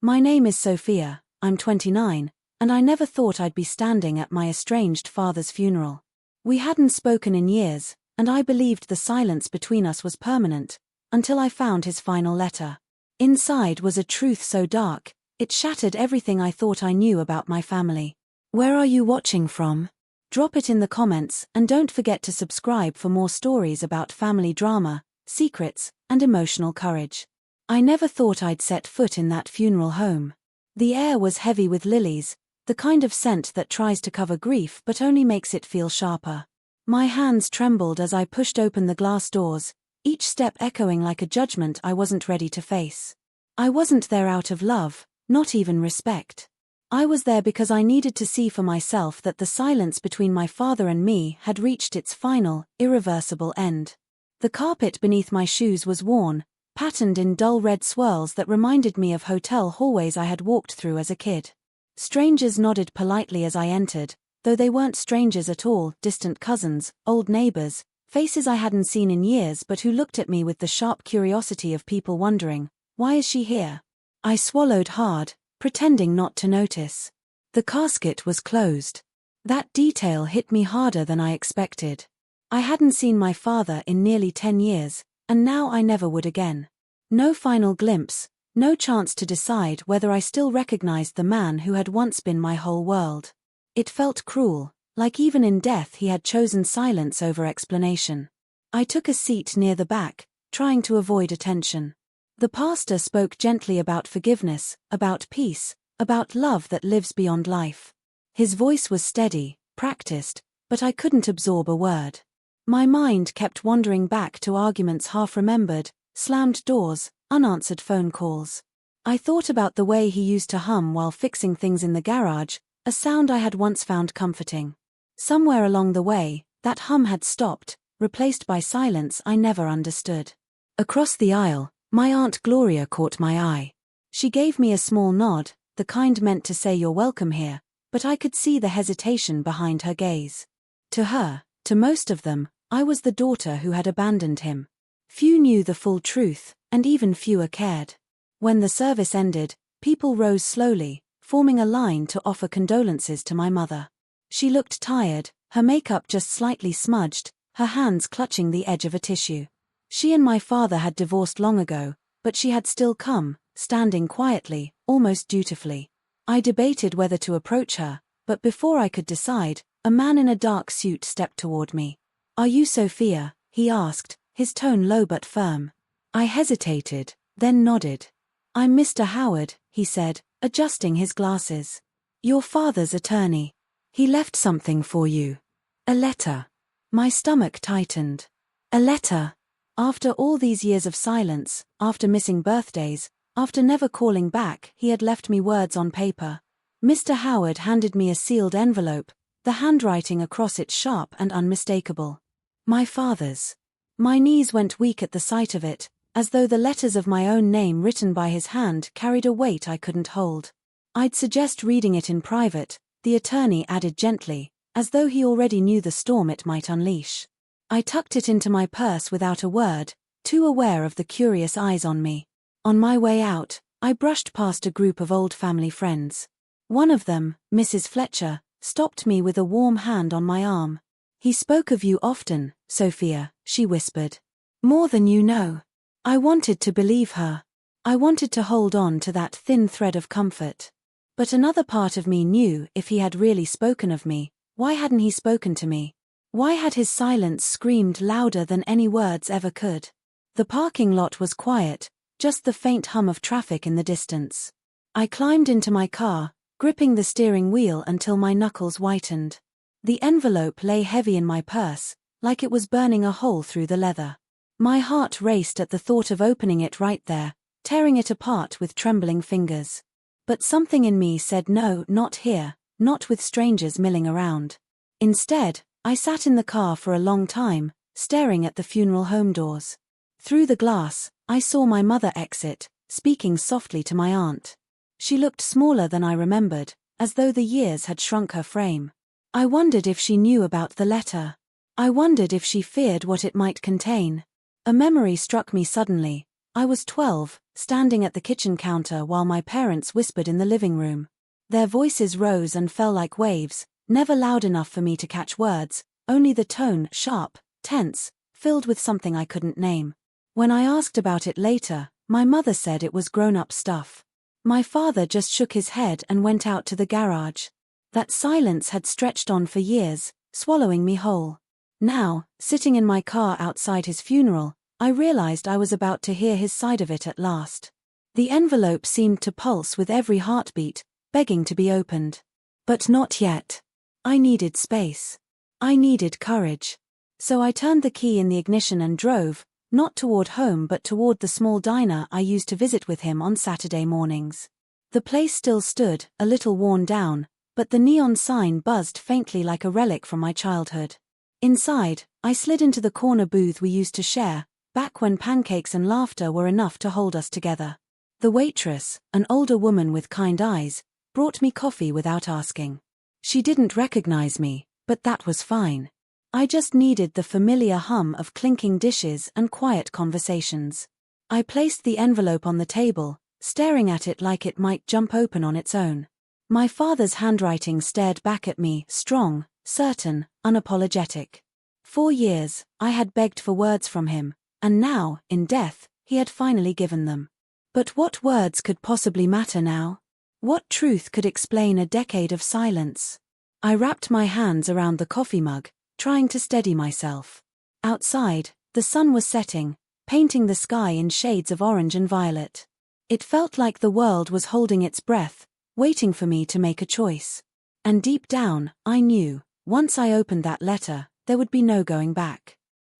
My name is Sophia, I'm 29, and I never thought I'd be standing at my estranged father's funeral. We hadn't spoken in years, and I believed the silence between us was permanent, until I found his final letter. Inside was a truth so dark, it shattered everything I thought I knew about my family. Where are you watching from? Drop it in the comments, and don't forget to subscribe for more stories about family drama, secrets, and emotional courage. I never thought I'd set foot in that funeral home. The air was heavy with lilies, the kind of scent that tries to cover grief but only makes it feel sharper. My hands trembled as I pushed open the glass doors, each step echoing like a judgment I wasn't ready to face. I wasn't there out of love, not even respect. I was there because I needed to see for myself that the silence between my father and me had reached its final, irreversible end. The carpet beneath my shoes was worn, patterned in dull red swirls that reminded me of hotel hallways I had walked through as a kid. Strangers nodded politely as I entered, though they weren't strangers at all, distant cousins, old neighbors, faces I hadn't seen in years but who looked at me with the sharp curiosity of people wondering, why is she here? I swallowed hard, pretending not to notice. The casket was closed. That detail hit me harder than I expected. I hadn't seen my father in nearly 10 years, and now I never would again. No final glimpse, no chance to decide whether I still recognized the man who had once been my whole world. It felt cruel, like even in death he had chosen silence over explanation. I took a seat near the back, trying to avoid attention. The pastor spoke gently about forgiveness, about peace, about love that lives beyond life. His voice was steady, practiced, but I couldn't absorb a word. My mind kept wandering back to arguments half remembered, slammed doors, unanswered phone calls. I thought about the way he used to hum while fixing things in the garage, a sound I had once found comforting. Somewhere along the way, that hum had stopped, replaced by silence I never understood. Across the aisle, my Aunt Gloria caught my eye. She gave me a small nod, the kind meant to say you're welcome here, but I could see the hesitation behind her gaze. To her, to most of them, I was the daughter who had abandoned him. Few knew the full truth, and even fewer cared. When the service ended, people rose slowly, forming a line to offer condolences to my mother. She looked tired, her makeup just slightly smudged, her hands clutching the edge of a tissue. She and my father had divorced long ago, but she had still come, standing quietly, almost dutifully. I debated whether to approach her, but before I could decide, a man in a dark suit stepped toward me. "Are you Sophia?" he asked, his tone low but firm. I hesitated, then nodded. "I'm Mr. Howard," he said, adjusting his glasses. "Your father's attorney. He left something for you. A letter." My stomach tightened. A letter? After all these years of silence, after missing birthdays, after never calling back, he had left me words on paper. Mr. Howard handed me a sealed envelope, the handwriting across it sharp and unmistakable. My father's. My knees went weak at the sight of it, as though the letters of my own name written by his hand carried a weight I couldn't hold. "I'd suggest reading it in private," the attorney added gently, as though he already knew the storm it might unleash. I tucked it into my purse without a word, too aware of the curious eyes on me. On my way out, I brushed past a group of old family friends. One of them, Mrs. Fletcher, stopped me with a warm hand on my arm. "He spoke of you often, Sophia," she whispered. "More than you know." I wanted to believe her. I wanted to hold on to that thin thread of comfort. But another part of me knew if he had really spoken of me, why hadn't he spoken to me? Why had his silence screamed louder than any words ever could? The parking lot was quiet, just the faint hum of traffic in the distance. I climbed into my car, gripping the steering wheel until my knuckles whitened. The envelope lay heavy in my purse, like it was burning a hole through the leather. My heart raced at the thought of opening it right there, tearing it apart with trembling fingers. But something in me said no, not here, not with strangers milling around. Instead, I sat in the car for a long time, staring at the funeral home doors. Through the glass, I saw my mother exit, speaking softly to my aunt. She looked smaller than I remembered, as though the years had shrunk her frame. I wondered if she knew about the letter. I wondered if she feared what it might contain. A memory struck me suddenly. I was 12, standing at the kitchen counter while my parents whispered in the living room. Their voices rose and fell like waves, never loud enough for me to catch words, only the tone, sharp, tense, filled with something I couldn't name. When I asked about it later, my mother said it was grown-up stuff. My father just shook his head and went out to the garage. That silence had stretched on for years, swallowing me whole. Now, sitting in my car outside his funeral, I realized I was about to hear his side of it at last. The envelope seemed to pulse with every heartbeat, begging to be opened. But not yet. I needed space. I needed courage. So I turned the key in the ignition and drove, not toward home but toward the small diner I used to visit with him on Saturday mornings. The place still stood, a little worn down, but the neon sign buzzed faintly like a relic from my childhood. Inside, I slid into the corner booth we used to share, back when pancakes and laughter were enough to hold us together. The waitress, an older woman with kind eyes, brought me coffee without asking. She didn't recognize me, but that was fine. I just needed the familiar hum of clinking dishes and quiet conversations. I placed the envelope on the table, staring at it like it might jump open on its own. My father's handwriting stared back at me, strong, certain, unapologetic. 4 years, I had begged for words from him, and now, in death, he had finally given them. But what words could possibly matter now? What truth could explain a decade of silence? I wrapped my hands around the coffee mug, trying to steady myself. Outside, the sun was setting, painting the sky in shades of orange and violet. It felt like the world was holding its breath, waiting for me to make a choice. And deep down, I knew, once I opened that letter, there would be no going back.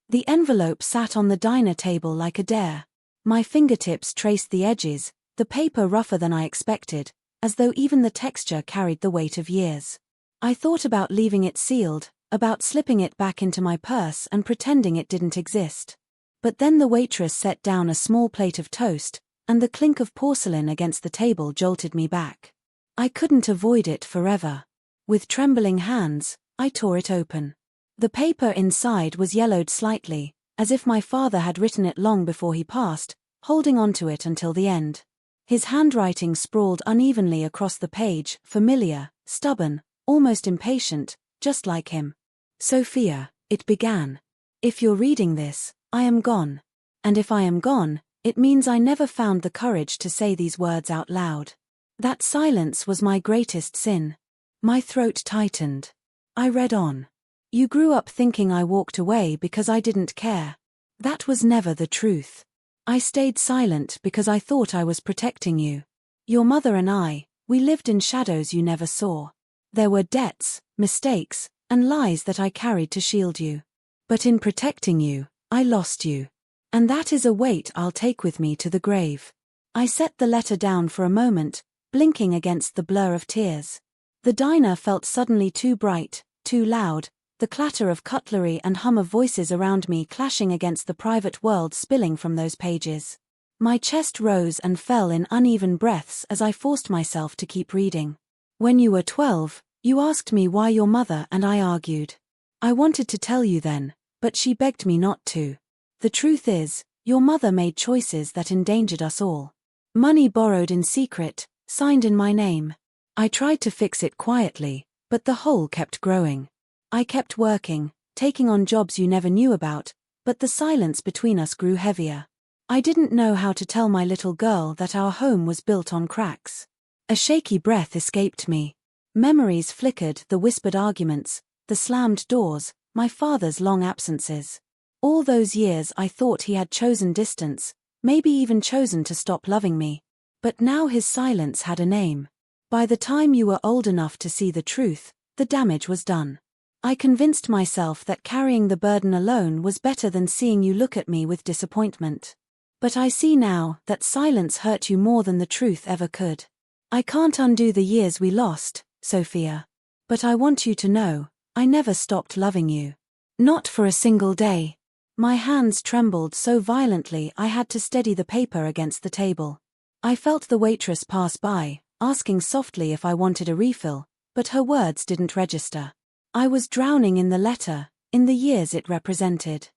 The envelope sat on the diner table like a dare. My fingertips traced the edges, the paper rougher than I expected, as though even the texture carried the weight of years. I thought about leaving it sealed, about slipping it back into my purse and pretending it didn't exist. But then the waitress set down a small plate of toast, and the clink of porcelain against the table jolted me back. I couldn't avoid it forever. With trembling hands, I tore it open. The paper inside was yellowed slightly, as if my father had written it long before he passed, holding onto it until the end. His handwriting sprawled unevenly across the page, familiar, stubborn, almost impatient, just like him. Sophia, it began. If you're reading this, I am gone. And if I am gone, it means I never found the courage to say these words out loud. That silence was my greatest sin. My throat tightened. I read on. You grew up thinking I walked away because I didn't care. That was never the truth. I stayed silent because I thought I was protecting you. Your mother and I, we lived in shadows you never saw. There were debts, mistakes, and lies that I carried to shield you. But in protecting you, I lost you. And that is a weight I'll take with me to the grave. I set the letter down for a moment, blinking against the blur of tears. The diner felt suddenly too bright, too loud, the clatter of cutlery and hum of voices around me clashing against the private world spilling from those pages. My chest rose and fell in uneven breaths as I forced myself to keep reading. When you were 12, you asked me why your mother and I argued. I wanted to tell you then, but she begged me not to. The truth is, your mother made choices that endangered us all. Money borrowed in secret, signed in my name. I tried to fix it quietly, but the hole kept growing. I kept working, taking on jobs you never knew about, but the silence between us grew heavier. I didn't know how to tell my little girl that our home was built on cracks. A shaky breath escaped me. Memories flickered, the whispered arguments, the slammed doors, my father's long absences. All those years I thought he had chosen distance, maybe even chosen to stop loving me. But now his silence had a name. By the time you were old enough to see the truth, the damage was done. I convinced myself that carrying the burden alone was better than seeing you look at me with disappointment. But I see now that silence hurt you more than the truth ever could. I can't undo the years we lost, Sophia. But I want you to know, I never stopped loving you. Not for a single day. My hands trembled so violently I had to steady the paper against the table. I felt the waitress pass by, asking softly if I wanted a refill, but her words didn't register. I was drowning in the letter, in the years it represented.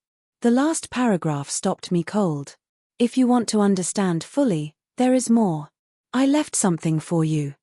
The last paragraph stopped me cold. If you want to understand fully, there is more. I left something for you.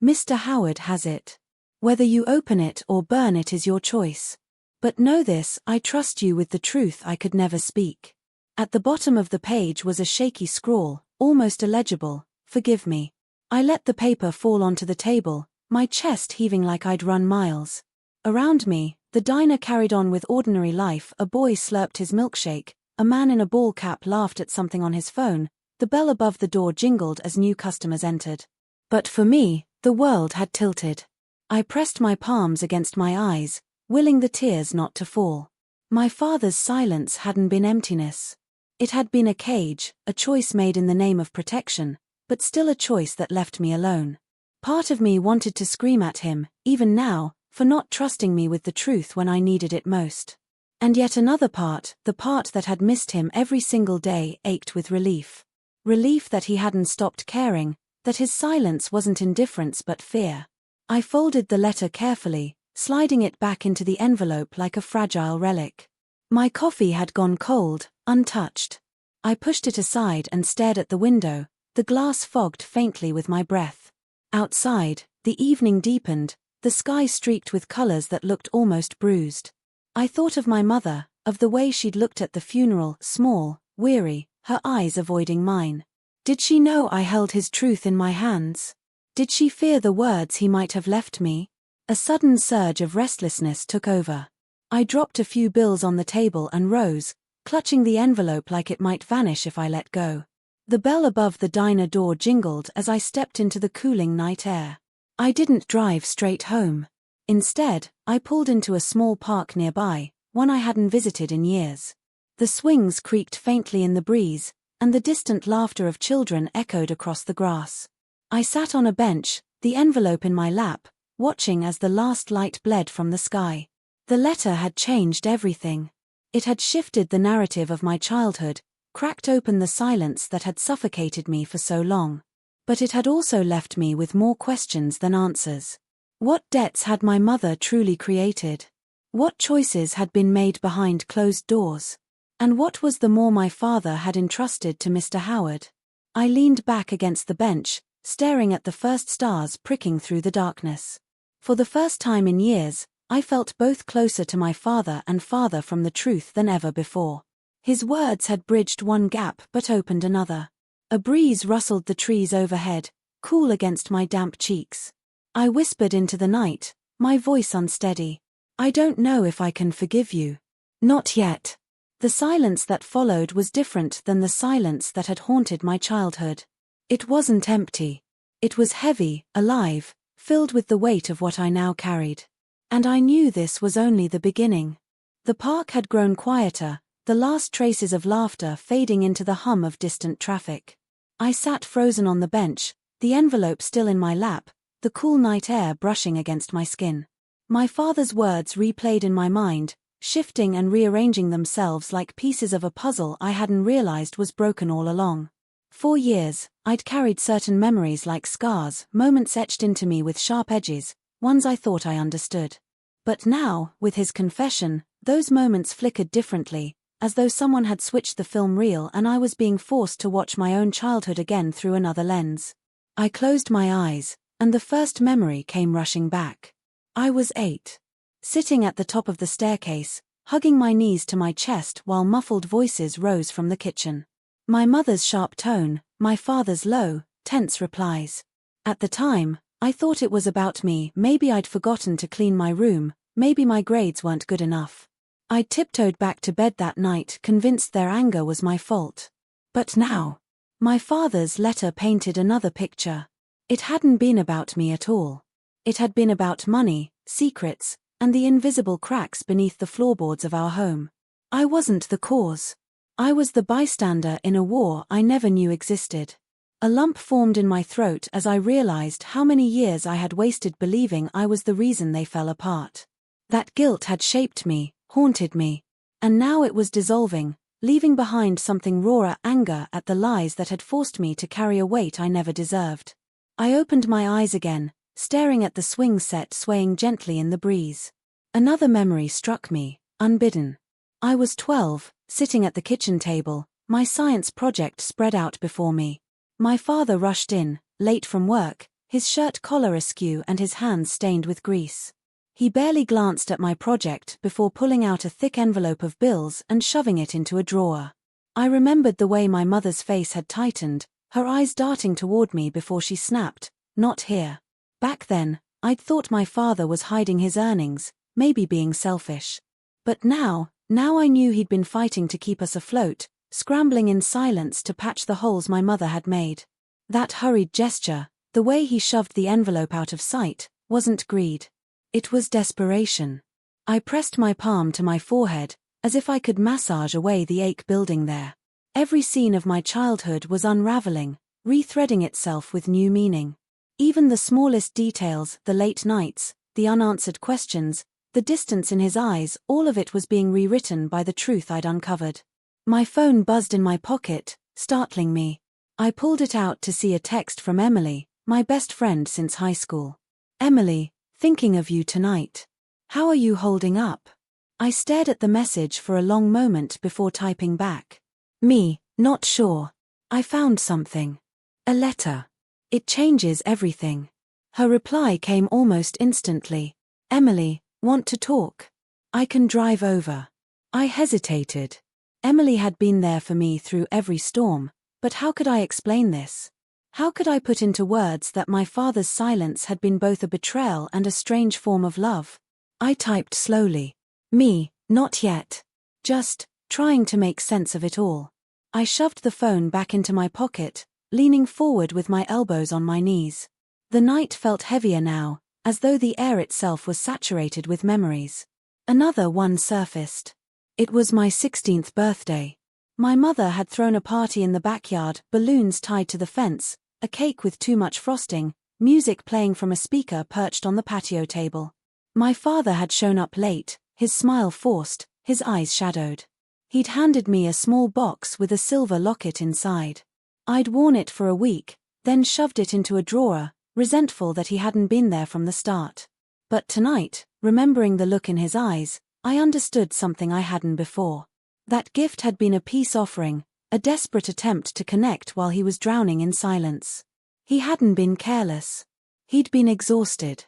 Mr. Howard has it. Whether you open it or burn it is your choice. But know this, I trust you with the truth I could never speak. At the bottom of the page was a shaky scrawl, almost illegible, "Forgive me." I let the paper fall onto the table, my chest heaving like I'd run miles. Around me, the diner carried on with ordinary life. A boy slurped his milkshake, a man in a ball cap laughed at something on his phone, the bell above the door jingled as new customers entered. But for me, the world had tilted. I pressed my palms against my eyes, willing the tears not to fall. My father's silence hadn't been emptiness. It had been a cage, a choice made in the name of protection, but still a choice that left me alone. Part of me wanted to scream at him, even now, for not trusting me with the truth when I needed it most. And yet another part, the part that had missed him every single day, ached with relief. Relief that he hadn't stopped caring, that his silence wasn't indifference but fear. I folded the letter carefully, sliding it back into the envelope like a fragile relic. My coffee had gone cold, untouched. I pushed it aside and stared at the window, the glass fogged faintly with my breath. Outside, the evening deepened, the sky streaked with colors that looked almost bruised. I thought of my mother, of the way she'd looked at the funeral, small, weary, her eyes avoiding mine. Did she know I held his truth in my hands? Did she fear the words he might have left me? A sudden surge of restlessness took over. I dropped a few bills on the table and rose, clutching the envelope like it might vanish if I let go. The bell above the diner door jingled as I stepped into the cooling night air. I didn't drive straight home. Instead, I pulled into a small park nearby, one I hadn't visited in years. The swings creaked faintly in the breeze, and the distant laughter of children echoed across the grass. I sat on a bench, the envelope in my lap, watching as the last light bled from the sky. The letter had changed everything. It had shifted the narrative of my childhood, cracked open the silence that had suffocated me for so long. But it had also left me with more questions than answers. What debts had my mother truly created? What choices had been made behind closed doors? And what was the more my father had entrusted to Mr. Howard? I leaned back against the bench, staring at the first stars pricking through the darkness. For the first time in years, I felt both closer to my father and farther from the truth than ever before. His words had bridged one gap but opened another. A breeze rustled the trees overhead, cool against my damp cheeks. I whispered into the night, my voice unsteady. "I don't know if I can forgive you." "Not yet." The silence that followed was different than the silence that had haunted my childhood. It wasn't empty. It was heavy, alive, filled with the weight of what I now carried. And I knew this was only the beginning. The park had grown quieter, the last traces of laughter fading into the hum of distant traffic. I sat frozen on the bench, the envelope still in my lap, the cool night air brushing against my skin. My father's words replayed in my mind, shifting and rearranging themselves like pieces of a puzzle I hadn't realized was broken all along. For years, I'd carried certain memories like scars, moments etched into me with sharp edges, ones I thought I understood. But now, with his confession, those moments flickered differently, as though someone had switched the film reel and I was being forced to watch my own childhood again through another lens. I closed my eyes, and the first memory came rushing back. I was 8. Sitting at the top of the staircase, hugging my knees to my chest while muffled voices rose from the kitchen. My mother's sharp tone, my father's low, tense replies. At the time, I thought it was about me. Maybe I'd forgotten to clean my room, maybe my grades weren't good enough. I tiptoed back to bed that night, convinced their anger was my fault. But now, my father's letter painted another picture. It hadn't been about me at all. It had been about money, secrets, and the invisible cracks beneath the floorboards of our home. I wasn't the cause. I was the bystander in a war I never knew existed. A lump formed in my throat as I realized how many years I had wasted believing I was the reason they fell apart. That guilt had shaped me, haunted me. And now it was dissolving, leaving behind something rawer, anger at the lies that had forced me to carry a weight I never deserved. I opened my eyes again, staring at the swing set swaying gently in the breeze. Another memory struck me, unbidden. I was 12, sitting at the kitchen table, My science project spread out before me. My father rushed in, late from work, his shirt collar askew and his hands stained with grease. He barely glanced at my project before pulling out a thick envelope of bills and shoving it into a drawer. I remembered the way my mother's face had tightened, her eyes darting toward me before she snapped, "Not here." Back then, I'd thought my father was hiding his earnings, maybe being selfish. But now I knew he'd been fighting to keep us afloat, scrambling in silence to patch the holes my mother had made. That hurried gesture, the way he shoved the envelope out of sight, wasn't greed. It was desperation. I pressed my palm to my forehead, as if I could massage away the ache building there. Every scene of my childhood was unraveling, rethreading itself with new meaning. Even the smallest details, the late nights, the unanswered questions, the distance in his eyes, all of it was being rewritten by the truth I'd uncovered. My phone buzzed in my pocket, startling me. I pulled it out to see a text from Emily, my best friend since high school. "Emily, thinking of you tonight. How are you holding up?" I stared at the message for a long moment before typing back. "Me, not sure. I found something. A letter. It changes everything." Her reply came almost instantly. "Emily, want to talk? I can drive over." I hesitated. Emily had been there for me through every storm, but how could I explain this? How could I put into words that my father's silence had been both a betrayal and a strange form of love? I typed slowly. "Me, not yet. Just trying to make sense of it all." I shoved the phone back into my pocket, leaning forward with my elbows on my knees. The night felt heavier now, as though the air itself was saturated with memories. Another one surfaced. It was my 16th birthday. My mother had thrown a party in the backyard, balloons tied to the fence, a cake with too much frosting, music playing from a speaker perched on the patio table. My father had shown up late, his smile forced, his eyes shadowed. He'd handed me a small box with a silver locket inside. I'd worn it for a week, then shoved it into a drawer, resentful that he hadn't been there from the start. But tonight, remembering the look in his eyes, I understood something I hadn't before. That gift had been a peace offering, a desperate attempt to connect while he was drowning in silence. He hadn't been careless. He'd been exhausted.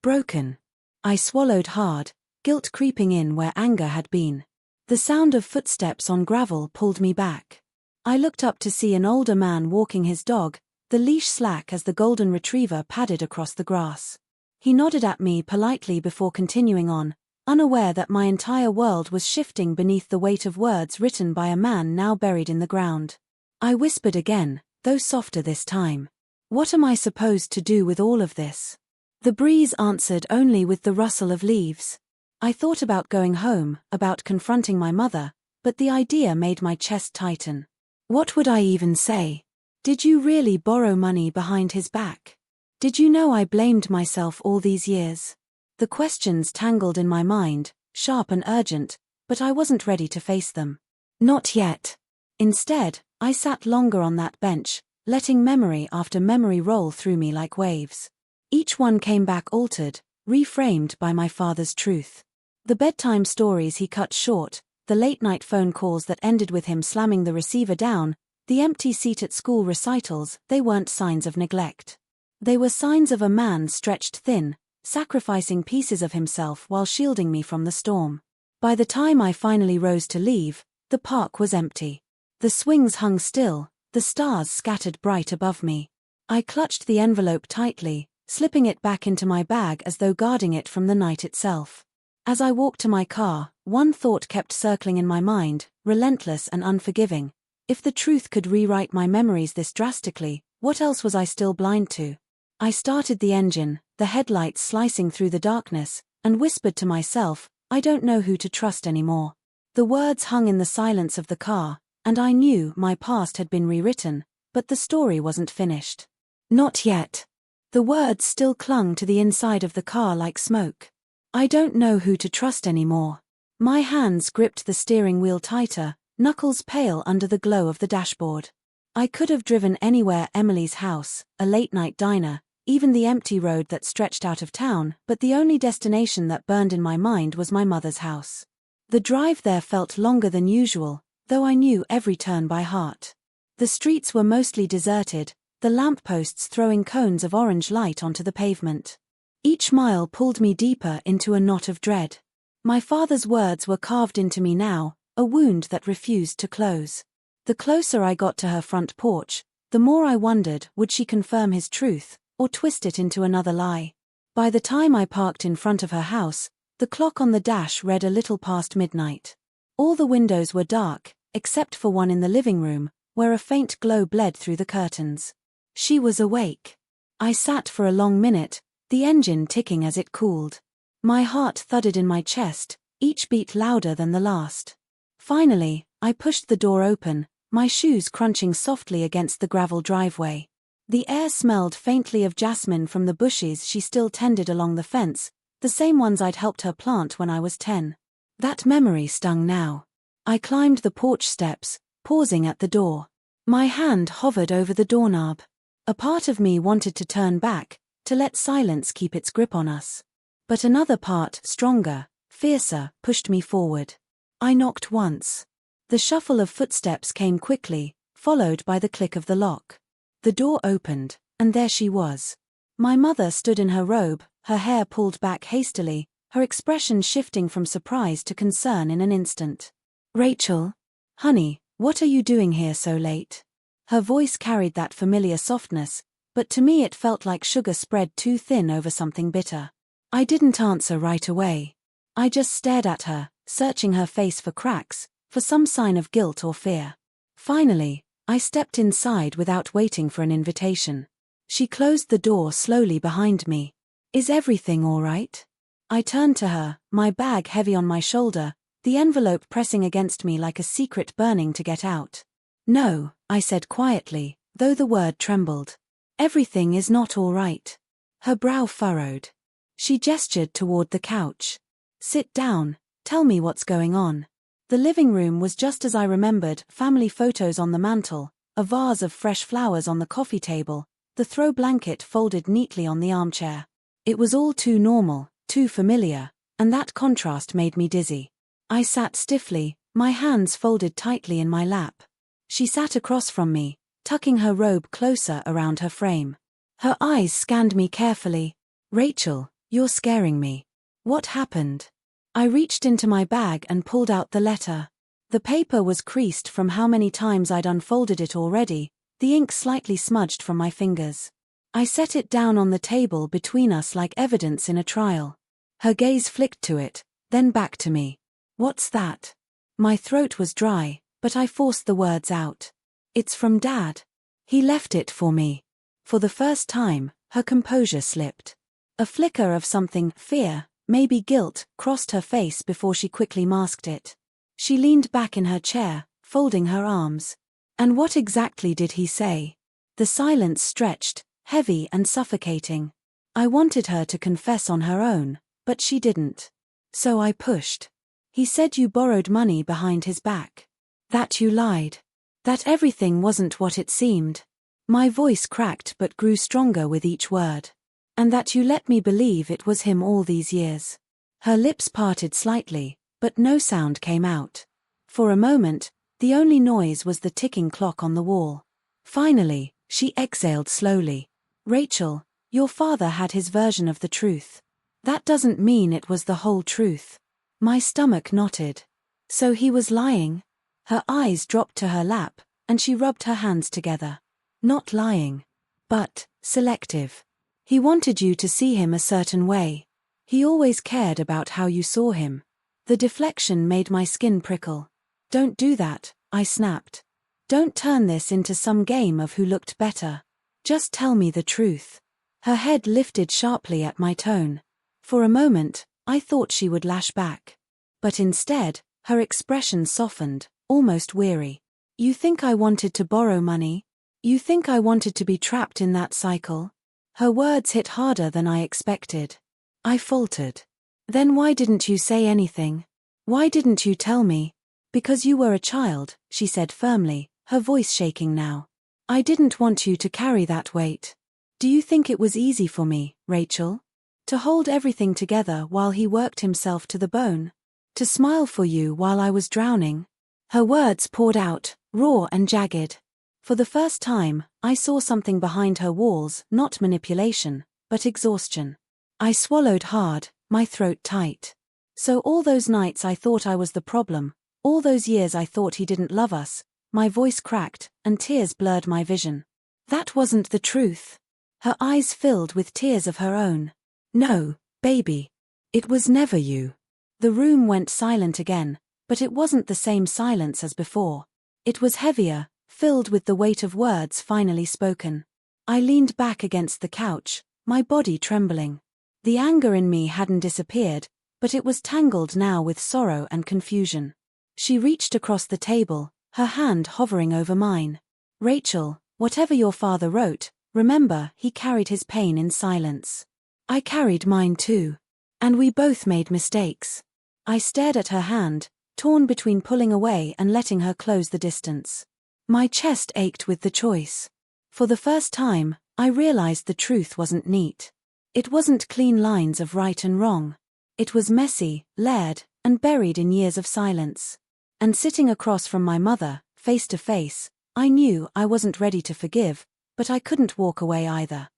Broken. I swallowed hard, guilt creeping in where anger had been. The sound of footsteps on gravel pulled me back. I looked up to see an older man walking his dog, the leash slack as the golden retriever padded across the grass. He nodded at me politely before continuing on, unaware that my entire world was shifting beneath the weight of words written by a man now buried in the ground. I whispered again, though softer this time. "What am I supposed to do with all of this?" The breeze answered only with the rustle of leaves. I thought about going home, about confronting my mother, but the idea made my chest tighten. What would I even say? Did you really borrow money behind his back? Did you know I blamed myself all these years? The questions tangled in my mind, sharp and urgent, but I wasn't ready to face them. Not yet. Instead, I sat longer on that bench, letting memory after memory roll through me like waves. Each one came back altered, reframed by my father's truth. The bedtime stories he cut short, the late-night phone calls that ended with him slamming the receiver down, the empty seat at school recitals, they weren't signs of neglect. They were signs of a man stretched thin, sacrificing pieces of himself while shielding me from the storm. By the time I finally rose to leave, the park was empty. The swings hung still, the stars scattered bright above me. I clutched the envelope tightly, slipping it back into my bag as though guarding it from the night itself. As I walked to my car, one thought kept circling in my mind, relentless and unforgiving. If the truth could rewrite my memories this drastically, what else was I still blind to? I started the engine, the headlights slicing through the darkness, and whispered to myself, I don't know who to trust anymore. The words hung in the silence of the car, and I knew my past had been rewritten, but the story wasn't finished. Not yet. The words still clung to the inside of the car like smoke. I don't know who to trust anymore. My hands gripped the steering wheel tighter, knuckles pale under the glow of the dashboard. I could have driven anywhere: Emily's house, a late-night diner, even the empty road that stretched out of town, but the only destination that burned in my mind was my mother's house. The drive there felt longer than usual, though I knew every turn by heart. The streets were mostly deserted, the lampposts throwing cones of orange light onto the pavement. Each mile pulled me deeper into a knot of dread. My father's words were carved into me now, a wound that refused to close. The closer I got to her front porch, the more I wondered, would she confirm his truth, or twist it into another lie? By the time I parked in front of her house, the clock on the dash read a little past midnight. All the windows were dark, except for one in the living room, where a faint glow bled through the curtains. She was awake. I sat for a long minute, the engine ticking as it cooled. My heart thudded in my chest, each beat louder than the last. Finally, I pushed the door open, my shoes crunching softly against the gravel driveway. The air smelled faintly of jasmine from the bushes she still tended along the fence, the same ones I'd helped her plant when I was 10. That memory stung now. I climbed the porch steps, pausing at the door. My hand hovered over the doorknob. A part of me wanted to turn back, to let silence keep its grip on us. But another part, stronger, fiercer, pushed me forward. I knocked once. The shuffle of footsteps came quickly, followed by the click of the lock. The door opened, and there she was. My mother stood in her robe, her hair pulled back hastily, her expression shifting from surprise to concern in an instant. "Rachel? Honey, what are you doing here so late?" Her voice carried that familiar softness, but to me it felt like sugar spread too thin over something bitter. I didn't answer right away. I just stared at her, searching her face for cracks, for some sign of guilt or fear. Finally, I stepped inside without waiting for an invitation. She closed the door slowly behind me. "Is everything all right?" I turned to her, my bag heavy on my shoulder, the envelope pressing against me like a secret burning to get out. "No," I said quietly, though the word trembled. "Everything is not all right." Her brow furrowed. She gestured toward the couch. "Sit down, tell me what's going on." The living room was just as I remembered, family photos on the mantel, a vase of fresh flowers on the coffee table, the throw blanket folded neatly on the armchair. It was all too normal, too familiar, and that contrast made me dizzy. I sat stiffly, my hands folded tightly in my lap. She sat across from me, tucking her robe closer around her frame. Her eyes scanned me carefully. "Rachel, you're scaring me. What happened?" I reached into my bag and pulled out the letter. The paper was creased from how many times I'd unfolded it already, the ink slightly smudged from my fingers. I set it down on the table between us like evidence in a trial. Her gaze flicked to it, then back to me. "What's that?" My throat was dry, but I forced the words out. "It's from Dad. He left it for me." For the first time, her composure slipped. A flicker of something, fear, maybe guilt, crossed her face before she quickly masked it. She leaned back in her chair, folding her arms. "And what exactly did he say?" The silence stretched, heavy and suffocating. I wanted her to confess on her own, but she didn't. So I pushed. "He said you borrowed money behind his back. That you lied. That everything wasn't what it seemed." My voice cracked but grew stronger with each word. "And that you let me believe it was him all these years." Her lips parted slightly, but no sound came out. For a moment, the only noise was the ticking clock on the wall. Finally, she exhaled slowly. "Rachel, your father had his version of the truth. That doesn't mean it was the whole truth." My stomach knotted. So he was lying? Her eyes dropped to her lap, and she rubbed her hands together. "Not lying. But selective. He wanted you to see him a certain way. He always cared about how you saw him." The deflection made my skin prickle. "Don't do that," I snapped. "Don't turn this into some game of who looked better. Just tell me the truth." Her head lifted sharply at my tone. For a moment, I thought she would lash back. But instead, her expression softened, almost weary. "You think I wanted to borrow money? You think I wanted to be trapped in that cycle?" Her words hit harder than I expected. I faltered. "Then why didn't you say anything? Why didn't you tell me?" "Because you were a child," she said firmly, her voice shaking now. "I didn't want you to carry that weight. Do you think it was easy for me, Rachel? To hold everything together while he worked himself to the bone? To smile for you while I was drowning?" Her words poured out, raw and jagged. For the first time, I saw something behind her walls, not manipulation, but exhaustion. I swallowed hard, my throat tight. So all those nights I thought I was the problem, all those years I thought he didn't love us, my voice cracked, and tears blurred my vision. That wasn't the truth. Her eyes filled with tears of her own. No, baby. It was never you. The room went silent again, but it wasn't the same silence as before. It was heavier, filled with the weight of words finally spoken. I leaned back against the couch, my body trembling. The anger in me hadn't disappeared, but it was tangled now with sorrow and confusion. She reached across the table, her hand hovering over mine. Rachel, whatever your father wrote, remember, he carried his pain in silence. I carried mine too. And we both made mistakes. I stared at her hand, torn between pulling away and letting her close the distance. My chest ached with the choice. For the first time, I realized the truth wasn't neat. It wasn't clean lines of right and wrong. It was messy, layered, and buried in years of silence. And sitting across from my mother, face to face, I knew I wasn't ready to forgive, but I couldn't walk away either.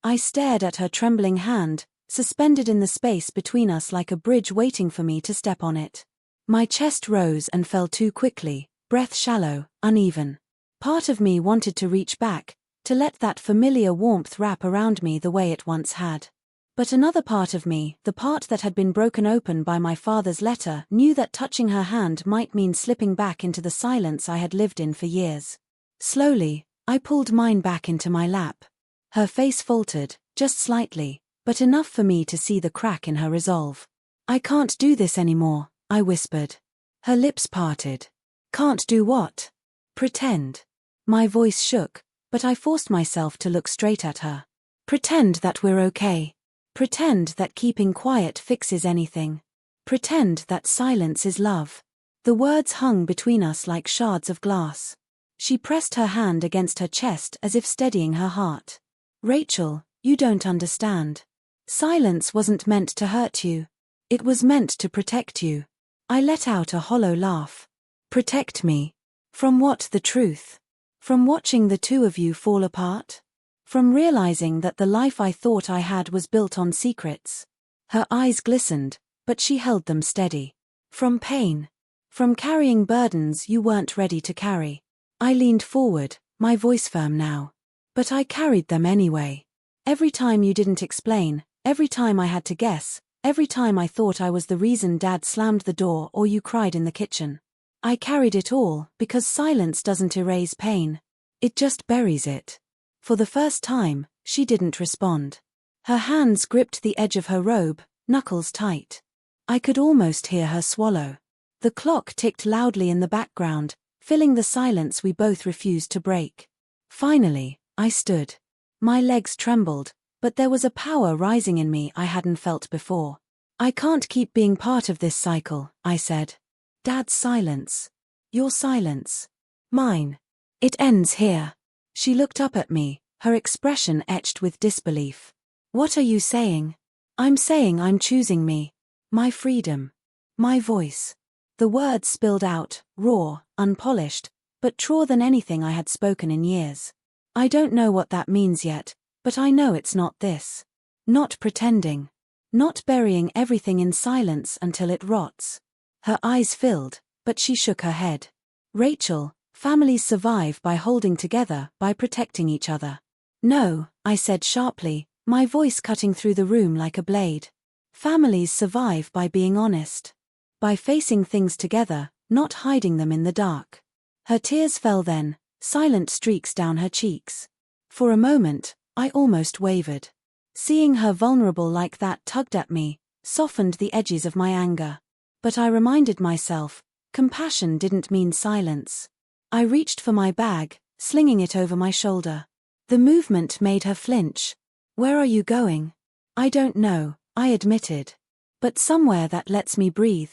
I stared at her trembling hand, suspended in the space between us like a bridge waiting for me to step on it. My chest rose and fell too quickly, breath shallow, uneven. Part of me wanted to reach back, to let that familiar warmth wrap around me the way it once had. But another part of me, the part that had been broken open by my father's letter, knew that touching her hand might mean slipping back into the silence I had lived in for years. Slowly, I pulled mine back into my lap. Her face faltered, just slightly, but enough for me to see the crack in her resolve. I can't do this anymore, I whispered. Her lips parted. Can't do what? Pretend. My voice shook, but I forced myself to look straight at her. Pretend that we're okay. Pretend that keeping quiet fixes anything. Pretend that silence is love. The words hung between us like shards of glass. She pressed her hand against her chest as if steadying her heart. Rachel, you don't understand. Silence wasn't meant to hurt you. It was meant to protect you. I let out a hollow laugh. Protect me. From what? The truth? From watching the two of you fall apart? From realizing that the life I thought I had was built on secrets? Her eyes glistened, but she held them steady. From pain. From carrying burdens you weren't ready to carry. I leaned forward, my voice firm now. But I carried them anyway. Every time you didn't explain, every time I had to guess, every time I thought I was the reason Dad slammed the door or you cried in the kitchen. I carried it all, because silence doesn't erase pain. It just buries it. For the first time, she didn't respond. Her hands gripped the edge of her robe, knuckles tight. I could almost hear her swallow. The clock ticked loudly in the background, filling the silence we both refused to break. Finally, I stood. My legs trembled, but there was a power rising in me I hadn't felt before. I can't keep being part of this cycle, I said. Dad's silence. Your silence. Mine. It ends here. She looked up at me, her expression etched with disbelief. What are you saying? I'm saying I'm choosing me. My freedom. My voice. The words spilled out, raw, unpolished, but truer than anything I had spoken in years. I don't know what that means yet, but I know it's not this. Not pretending. Not burying everything in silence until it rots. Her eyes filled, but she shook her head. Rachel, families survive by holding together, by protecting each other. No, I said sharply, my voice cutting through the room like a blade. Families survive by being honest. By facing things together, not hiding them in the dark. Her tears fell then, silent streaks down her cheeks. For a moment, I almost wavered. Seeing her vulnerable like that tugged at me, softened the edges of my anger. But I reminded myself, compassion didn't mean silence. I reached for my bag, slinging it over my shoulder. The movement made her flinch. Where are you going? I don't know, I admitted. But somewhere that lets me breathe.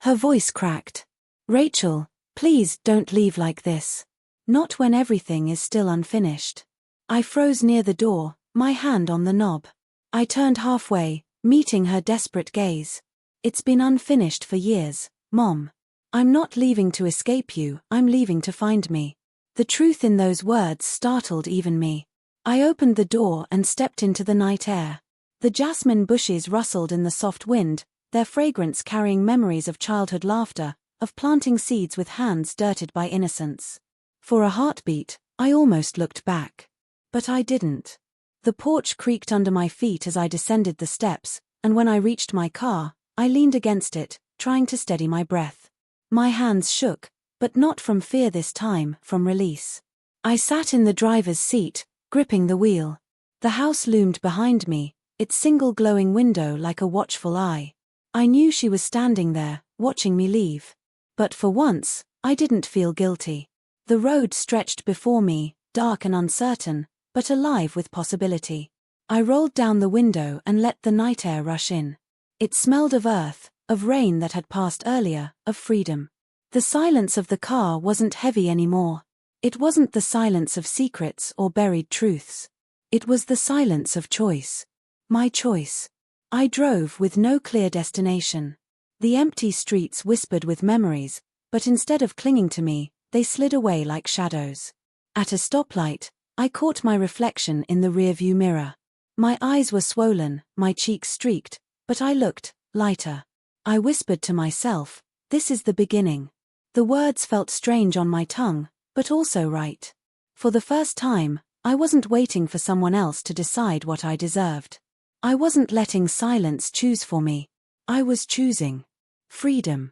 Her voice cracked. Rachel, please don't leave like this. Not when everything is still unfinished. I froze near the door, my hand on the knob. I turned halfway, meeting her desperate gaze. It's been unfinished for years, Mom. I'm not leaving to escape you, I'm leaving to find me. The truth in those words startled even me. I opened the door and stepped into the night air. The jasmine bushes rustled in the soft wind, their fragrance carrying memories of childhood laughter, of planting seeds with hands dirted by innocence. For a heartbeat, I almost looked back. But I didn't. The porch creaked under my feet as I descended the steps, and when I reached my car, I leaned against it, trying to steady my breath. My hands shook, but not from fear this time, from release. I sat in the driver's seat, gripping the wheel. The house loomed behind me, its single glowing window like a watchful eye. I knew she was standing there, watching me leave. But for once, I didn't feel guilty. The road stretched before me, dark and uncertain, but alive with possibility. I rolled down the window and let the night air rush in. It smelled of earth, of rain that had passed earlier, of freedom. The silence of the car wasn't heavy anymore. It wasn't the silence of secrets or buried truths. It was the silence of choice. My choice. I drove with no clear destination. The empty streets whispered with memories, but instead of clinging to me, they slid away like shadows. At a stoplight, I caught my reflection in the rearview mirror. My eyes were swollen, my cheeks streaked, but I looked lighter. I whispered to myself, "This is the beginning." The words felt strange on my tongue, but also right. For the first time, I wasn't waiting for someone else to decide what I deserved. I wasn't letting silence choose for me. I was choosing freedom.